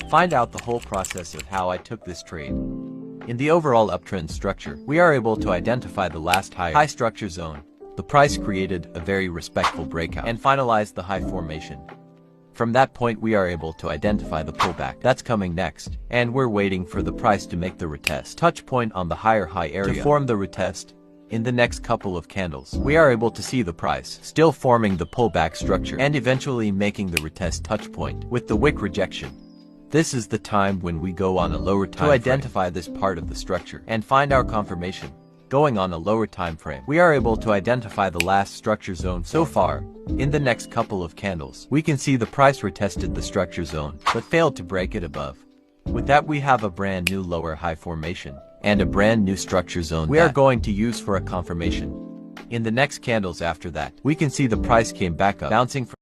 Find out the whole process of how I took this trade. In the overall uptrend structure, we are able to identify the last high structure zone. The price created a very respectful breakout and finalized the high formation. From that point, we are able to identify the pullback that's coming next, and we're waiting for the price to make the retest touch point on the higher high area to form the retest. In the next couple of candles, we are able to see the price still forming the pullback structure and eventually making the retest touch point with the wick rejection. This is the time when we go on a lower time to identify this part of the structure and find our confirmation. Going on a lower time frame, we are able to identify the last structure zone so far. In the next couple of candles, we can see the price retested the structure zone, but failed to break it above. With that, we have a brand new lower high formation and a brand new structure zone we are going to use for a confirmation. In the next candles after that, we can see the price came back up, bouncing from